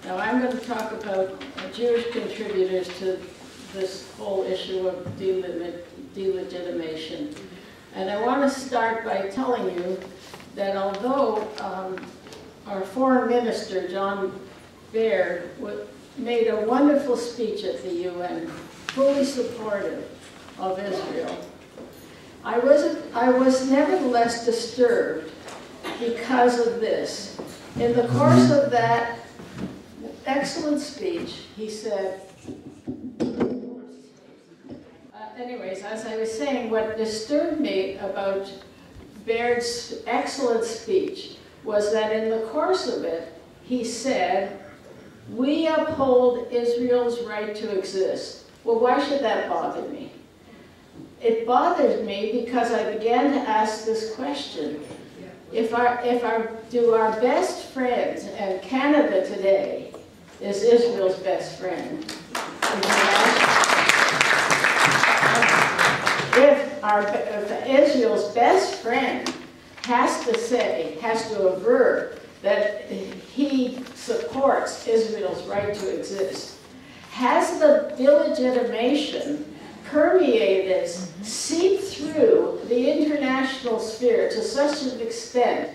Now I'm going to talk about Jewish contributors to this whole issue of delegitimation. And I want to start by telling you that although our foreign minister, John Baird, made a wonderful speech at the UN, fully supportive of Israel, I was nevertheless disturbed because of this. In the course of that excellent speech, he said, anyways, as I was saying, what disturbed me about Baird's excellent speech was that in the course of it, he said, "We uphold Israel's right to exist." Well, why should that bother me? It bothered me because I began to ask this question. Do our best friends, and Canada today is Israel's best friend. If Israel's best friend has to aver that he supports Israel's right to exist, has the delegitimation permeated, seeped through the international sphere to such an extent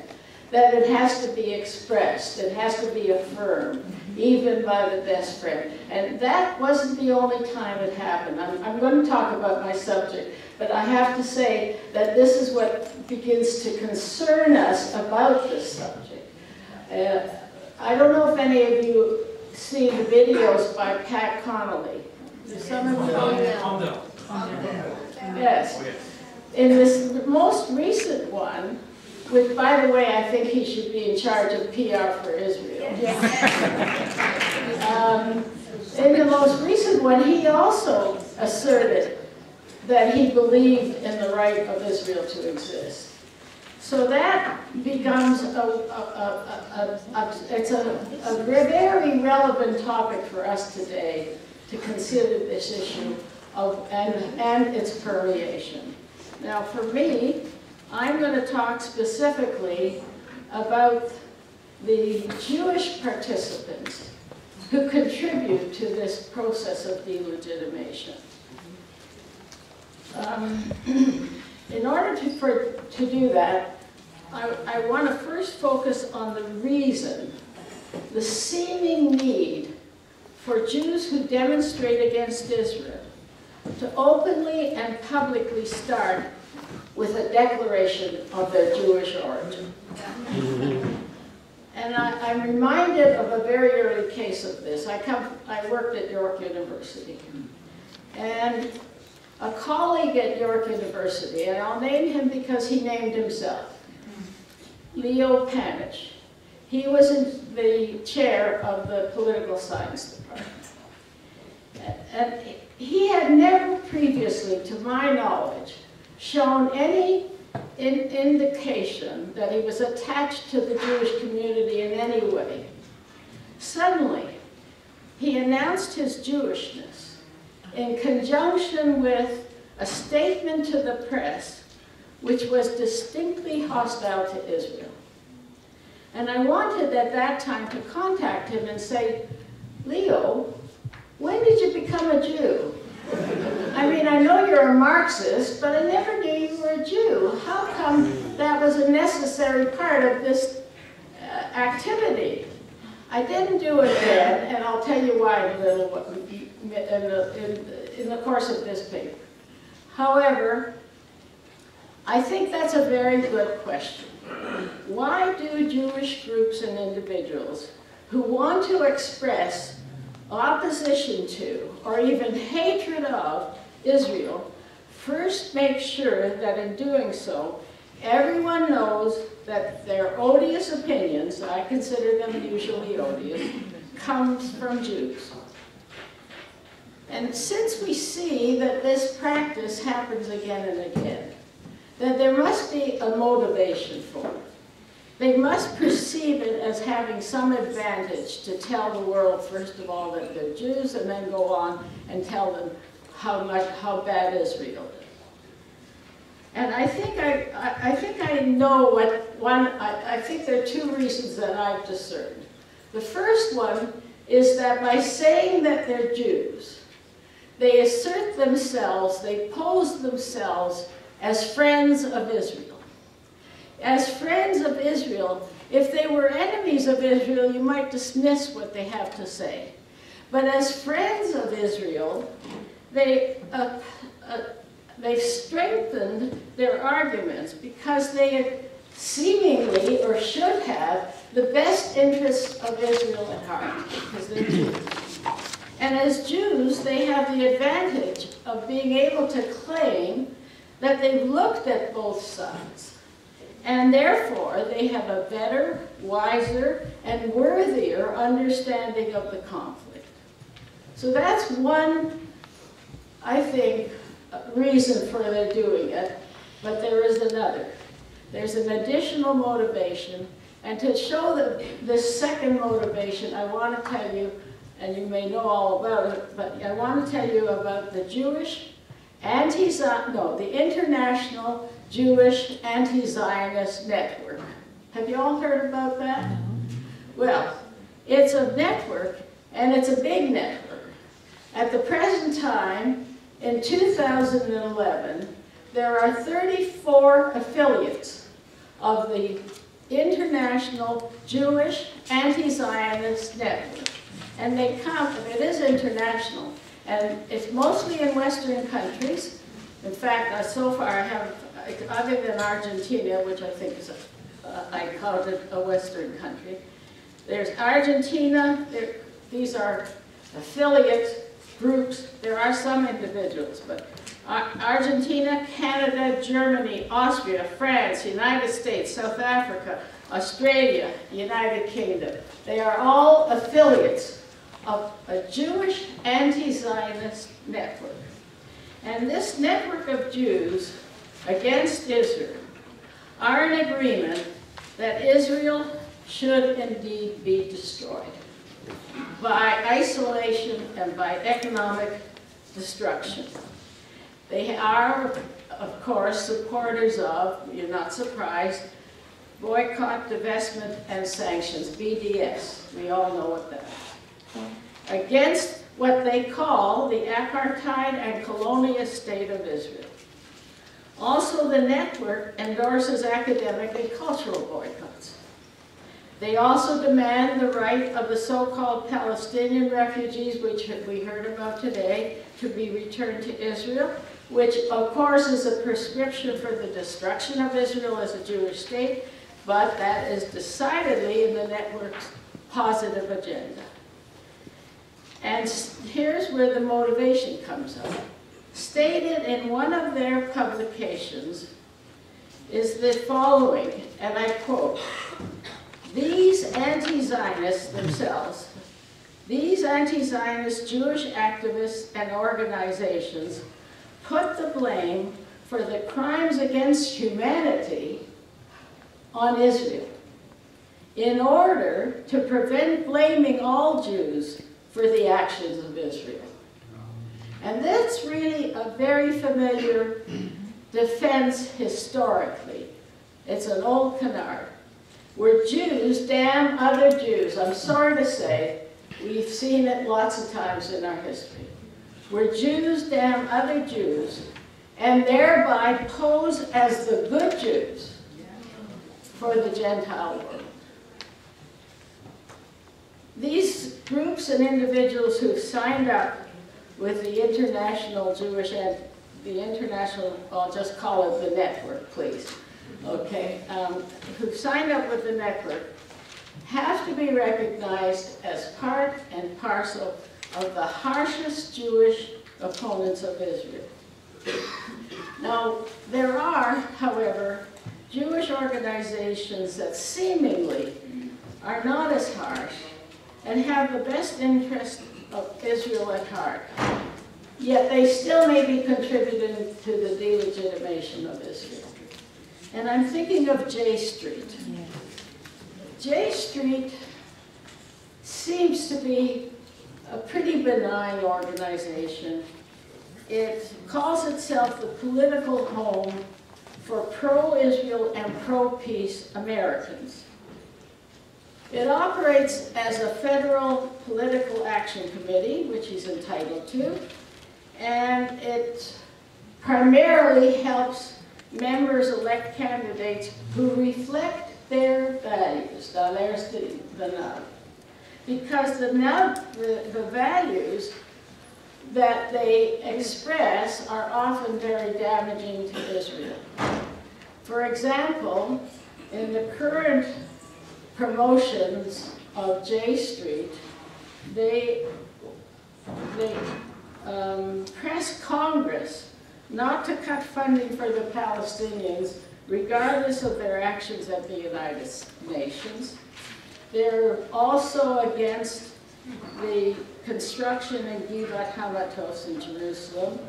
that it has to be expressed, it has to be affirmed, even by the best friend. And that wasn't the only time it happened. I'm going to talk about my subject, but I have to say that this is what begins to concern us about this subject. I don't know if any of you see the videos by Pat Connolly. Some of you know. Yes. In this most recent one, which, by the way, I think he should be in charge of PR for Israel. In the most recent one, he also asserted that he believed in the right of Israel to exist. So that becomes it's a very relevant topic for us today to consider this issue and its permeation. Now, for me, I'm going to talk specifically about the Jewish participants who contribute to this process of delegitimation. In order to do that, I want to first focus on the reason, the seeming need for Jews who demonstrate against Israel to openly and publicly start with a declaration of their Jewish origin. And I'm reminded of a very early case of this. I worked at York University. And a colleague at York University, and I'll name him because he named himself, Leo Panich. He was in the chair of the political science department. And he had never previously, to my knowledge, shown any indication that he was attached to the Jewish community in any way. Suddenly, he announced his Jewishness in conjunction with a statement to the press which was distinctly hostile to Israel. And I wanted at that time to contact him and say, "Leo, when did you become a Jew? I mean, I know you're a Marxist, but I never knew you were a Jew. How come that was a necessary part of this activity?" I didn't do it then, and I'll tell you why in the course of this paper. However, I think that's a very good question. Why do Jewish groups and individuals who want to express opposition to, or even hatred of, Israel, first make sure that in doing so, everyone knows that their odious opinions, I consider them usually odious, comes from Jews? And since we see that this practice happens again and again, then there must be a motivation for it. They must perceive it as having some advantage to tell the world, first of all, that they're Jews, and then go on and tell them how bad Israel is. And I think I know what I think there are two reasons that I've discerned. The first one is that by saying that they're Jews, they assert themselves, they pose themselves as friends of Israel. As friends of Israel, if they were enemies of Israel, you might dismiss what they have to say. But as friends of Israel, they've strengthened their arguments because they seemingly, or should have, the best interests of Israel at heart, because they're Jews. And as Jews, they have the advantage of being able to claim that they've looked at both sides. And therefore, they have a better, wiser, and worthier understanding of the conflict. So that's one, I think, reason for their doing it, but there is another. There's an additional motivation, and to show this second motivation, I want to tell you, and you may know all about it, but I want to tell you about the the International Jewish Anti-Zionist Network. Have you all heard about that? No. Well, it's a network, and it's a big network. At the present time, in 2011, there are 34 affiliates of the International Jewish Anti-Zionist Network. And they count, it is international, and it's mostly in Western countries. In fact, so far I have, other than Argentina, which I think is, I counted a Western country, there's Argentina, these are affiliate groups, there are some individuals, but Argentina, Canada, Germany, Austria, France, United States, South Africa, Australia, United Kingdom. They are all affiliates of a Jewish anti-Zionist network. And this network of Jews against Israel are in agreement that Israel should indeed be destroyed by isolation and by economic destruction. They are, of course, supporters of, you're not surprised, boycott, divestment, and sanctions, BDS. We all know what that is. Against what they call the apartheid and colonialist state of Israel. Also, the network endorses academic and cultural boycotts. They also demand the right of the so-called Palestinian refugees, which we heard about today, to be returned to Israel, which of course is a prescription for the destruction of Israel as a Jewish state, but that is decidedly in the network's positive agenda. And here's where the motivation comes up. Stated in one of their publications is the following, and I quote, "These anti-Zionists themselves, these anti-Zionist Jewish activists and organizations put the blame for the crimes against humanity on Israel in order to prevent blaming all Jews for the actions of Israel." And that's really a very familiar defense historically. It's an old canard. Where Jews damn other Jews. I'm sorry to say, we've seen it lots of times in our history. Where Jews damn other Jews and thereby pose as the good Jews for the Gentile world. These groups and individuals who've signed up with the International Jewish and the International, I'll just call it the network, please, okay, who've signed up with the network have to be recognized as part and parcel of the harshest Jewish opponents of Israel. Now, there are, however, Jewish organizations that seemingly are not as harsh and have the best interest of Israel at heart, yet they still may be contributing to the delegitimation of Israel. And I'm thinking of J Street. J Street seems to be a pretty benign organization. It calls itself the political home for pro-Israel and pro-peace Americans. It operates as a federal political action committee, which he's entitled to, and it primarily helps members elect candidates who reflect their values. Now there's the nub. Because the values that they express are often very damaging to Israel. For example, in the current promotions of J Street, they press Congress not to cut funding for the Palestinians, regardless of their actions at the United Nations. They're also against the construction in Givat Hamatos in Jerusalem.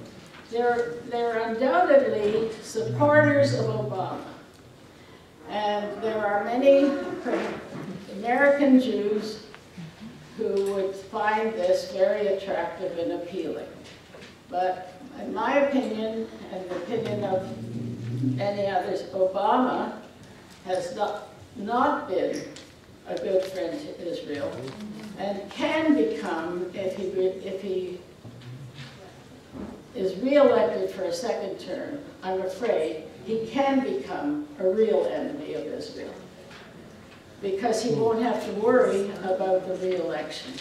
They're undoubtedly supporters of Obama. And there are many American Jews who would find this very attractive and appealing. But in my opinion, and the opinion of many others, Obama has not been a good friend to Israel, and can become, if he is re-elected for a second term, I'm afraid he can become a real enemy of Israel, because he won't have to worry about the re-election.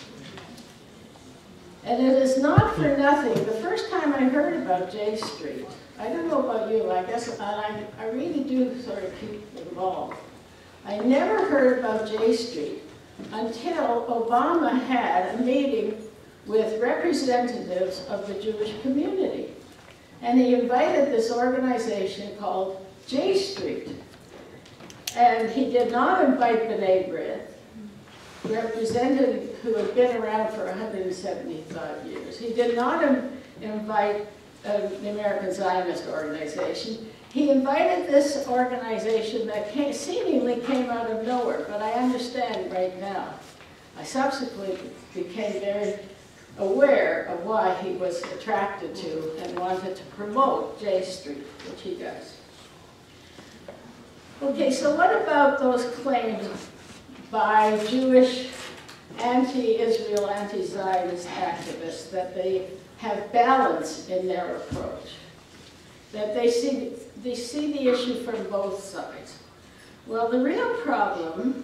And it is not for nothing. The first time I heard about J Street, I don't know about you, I guess I really do sort of keep involved. I never heard about J Street until Obama had a meeting with representatives of the Jewish community. And he invited this organization called J Street. And he did not invite B'nai B'rith, representative who had been around for 175 years. He did not invite the American Zionist organization. He invited this organization that seemingly came out of nowhere, but I understand right now. I subsequently became very aware of why he was attracted to and wanted to promote J Street, which he does. Okay, so what about those claims by Jewish anti-Israel, anti-Zionist activists that they have balance in their approach, that they see the issue from both sides? Well, the real problem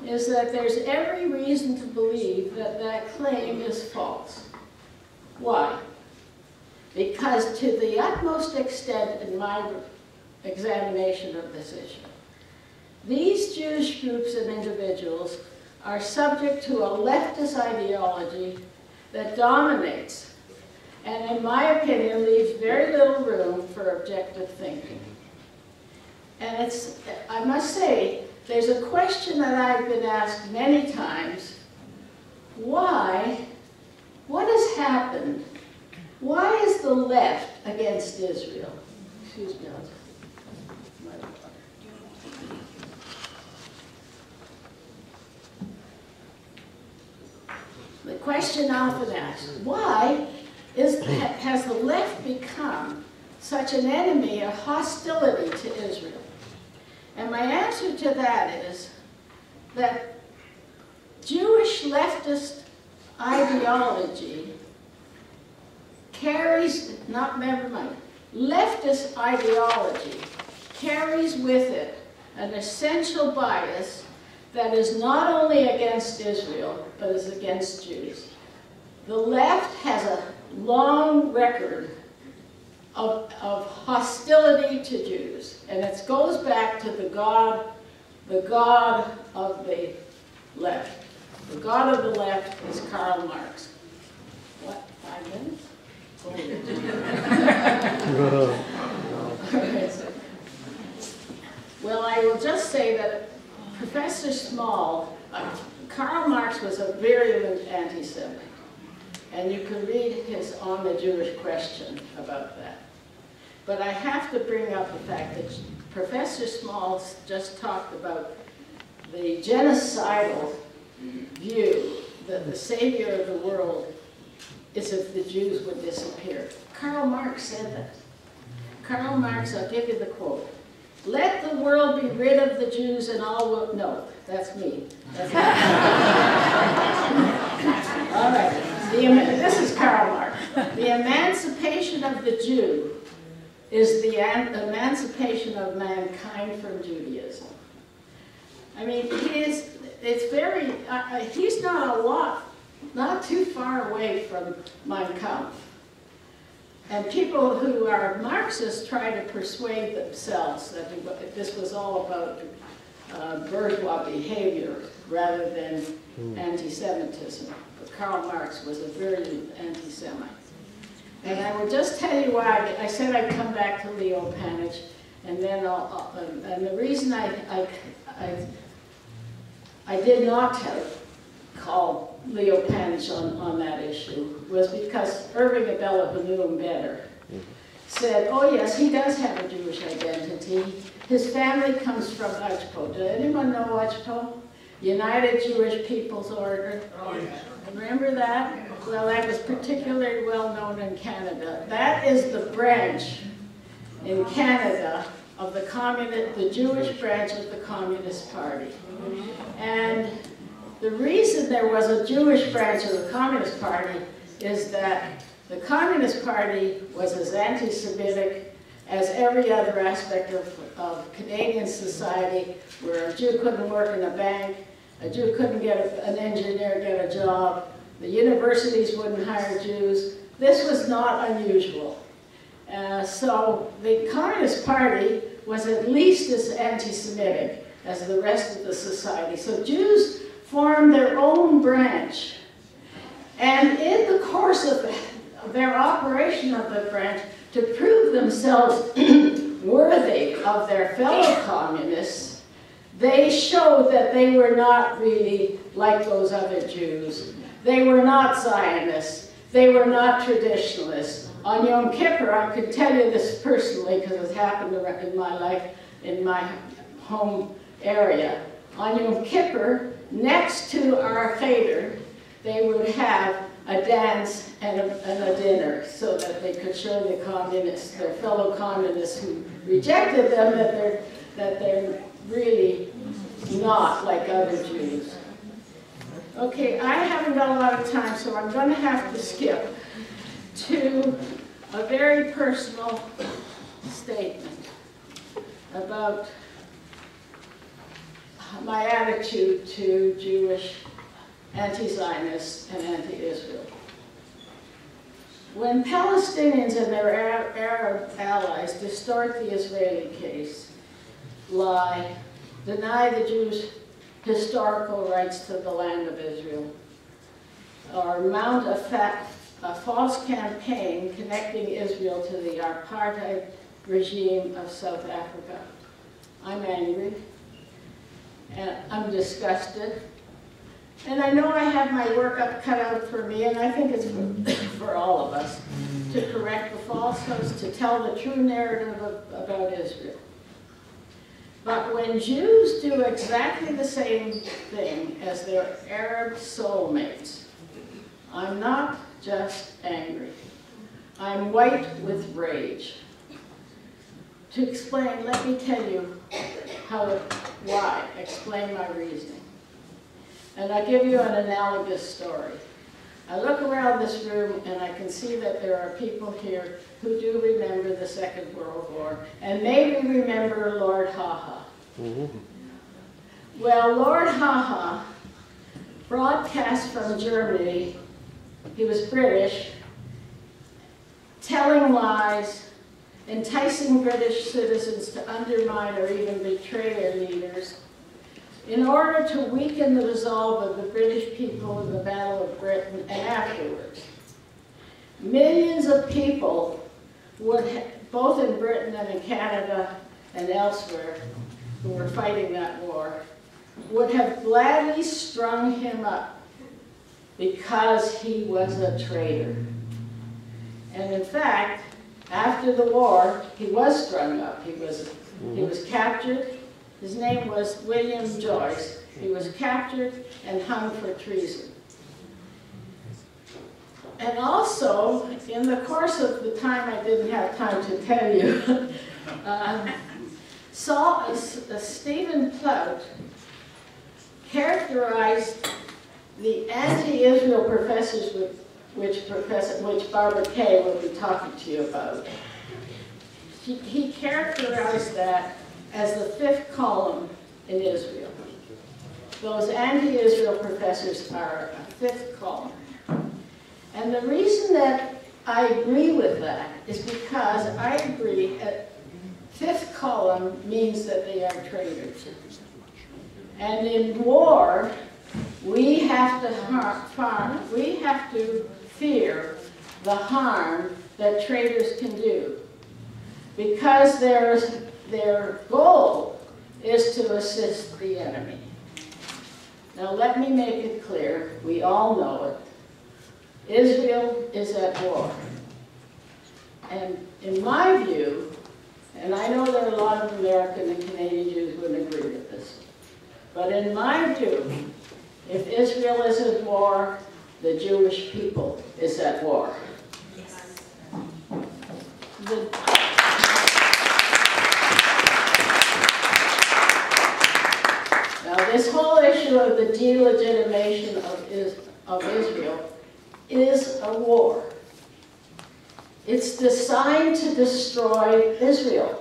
is that there's every reason to believe that that claim is false. Why? Because to the utmost extent in my examination of this issue, these Jewish groups and individuals are subject to a leftist ideology that dominates, and in my opinion leaves very little room for objective thinking. And it's, I must say, there's a question that I've been asked many times: why? What has happened? Why is the left against Israel? Excuse me. The question often asked: why has the left become such an enemy, a hostility to Israel? And my answer to that is that Jewish leftist ideology carries, leftist ideology carries with it an essential bias that is not only against Israel, but is against Jews. The left has a long record of hostility to Jews, and it goes back to the God of the left. The God of the left is Karl Marx. What, 5 minutes? Well, I will just say that Professor Small, Karl Marx was a virulent anti-Semite, and you can read his On the Jewish Question about that. But I have to bring up the fact that Professor Small just talked about the genocidal view that the savior of the world is if the Jews would disappear. Karl Marx said that. Karl Marx, I'll give you the quote. let the world be rid of the Jews and all will, no, that's me. That's all right, this is Karl Marx. The emancipation of the Jew is the emancipation of mankind from Judaism. I mean, it's very, he's not too far away from Mein Kampf. And people who are Marxists try to persuade themselves that this was all about bourgeois behavior rather than anti-Semitism. But Karl Marx was a virulent anti-Semite. And I will just tell you why. I said I'd come back to Leo Panitch, and then and the reason I did not call Leo Panitch on that issue was because Irving Abella, who knew him better, said, oh yes, he does have a Jewish identity. His family comes from Ujpo. Does anyone know Ujpo? United Jewish People's Order. Oh, yeah. Remember that? Well, that was particularly well known in Canada. That is the branch in Canada of the Jewish branch of the Communist Party. And the reason there was a Jewish branch of the Communist Party is that the Communist Party was as anti-Semitic as every other aspect of Canadian society, where a Jew couldn't work in a bank, a Jew couldn't an engineer get a job, the universities wouldn't hire Jews. This was not unusual. So the Communist Party was at least as anti-Semitic as the rest of the society. So Jews formed their own branch. And in the course of their operation of the branch, to prove themselves worthy of their fellow communists, they showed that they were not really like those other Jews. They were not Zionists. They were not traditionalists. On Yom Kippur, I could tell you this personally because it happened in my life, in my home area. On Yom Kippur, next to our Cheder, they would have a dance and a dinner so that they could show the communists, their fellow communists who rejected them, that they're really not like other Jews. Okay, I haven't got a lot of time, so I'm going to have to skip to a very personal statement about my attitude to Jewish anti-Zionists and anti-Israel. When Palestinians and their Arab allies distort the Israeli case, lie, deny the Jews' historical rights to the land of Israel, or mount a false campaign connecting Israel to the apartheid regime of South Africa, I'm angry, and I'm disgusted. And I know I have my work cut out for me, and I think it's for all of us, to correct the falsehoods, to tell the true narrative about Israel. But when Jews do exactly the same thing as their Arab soulmates, I'm not just angry. I'm white with rage. To explain, let me tell you why, explain my reasoning. And I give you an analogous story. I look around this room and I can see that there are people here who do remember the Second World War and maybe remember Lord Haha. Well, Lord Haha broadcast from Germany, he was British, telling lies, enticing British citizens to undermine or even betray their leaders, in order to weaken the resolve of the British people in the Battle of Britain and afterwards. Millions of people both in Britain and in Canada and elsewhere, who were fighting that war, would have gladly strung him up because he was a traitor. And in fact, after the war, he was strung up. He was captured. His name was William Joyce. He was captured and hung for treason. And also, in the course of the time I didn't have time to tell you, Stephen Plout characterized the anti-Israel professors which Barbara Kay will be talking to you about. He characterized that as the fifth column in Israel. Those anti-Israel professors are a fifth column. And the reason that I agree with that is because I agree that fifth column means that they are traitors. And in war, we have to fear the harm that traitors can do, because their goal is to assist the enemy. Now let me make it clear, we all know it. Israel is at war. And in my view, and I know there are a lot of American and Canadian Jews who would agree with this, but in my view, if Israel is at war, the Jewish people is at war. Yes. Now this whole issue of the delegitimation of Israel is a war. It's designed to destroy Israel.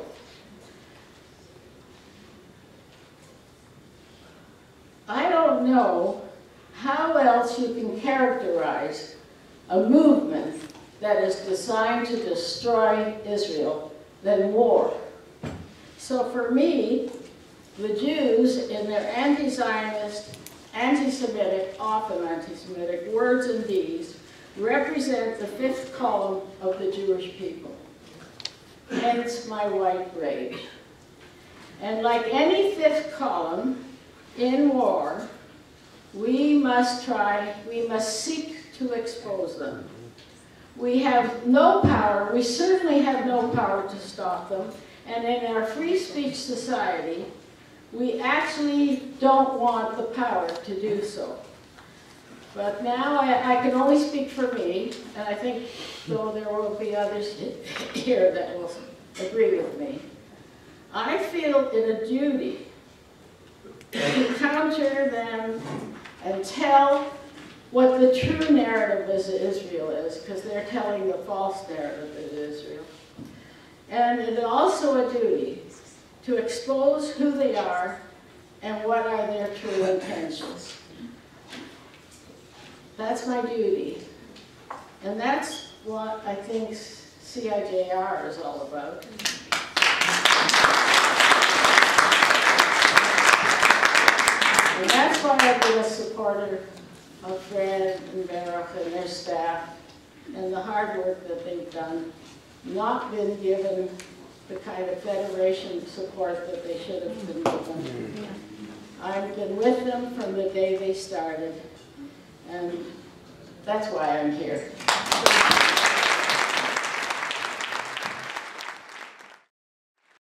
I don't know how else you can characterize a movement that is designed to destroy Israel than war. So for me, the Jews, in their anti-Zionist, anti-Semitic, often anti-Semitic words and deeds, represent the fifth column of the Jewish people. Hence my white rage. And like any fifth column in war, we must seek to expose them. We have no power, we certainly have no power to stop them, and in our free speech society, we actually don't want the power to do so. But now I can only speak for me, and I think though there will be others here that will agree with me. I feel it a duty to counter them and tell what the true narrative of Israel is, because they're telling the false narrative of Israel. And it is also a duty to expose who they are and what are their true intentions. That's my duty. And that's what I think CIJR is all about. And that's why I've been a supporter of Fred and Baruch and their staff and the hard work that they've done, not been given the kind of federation support that they should have been given. I've been with them from the day they started, and that's why I'm here.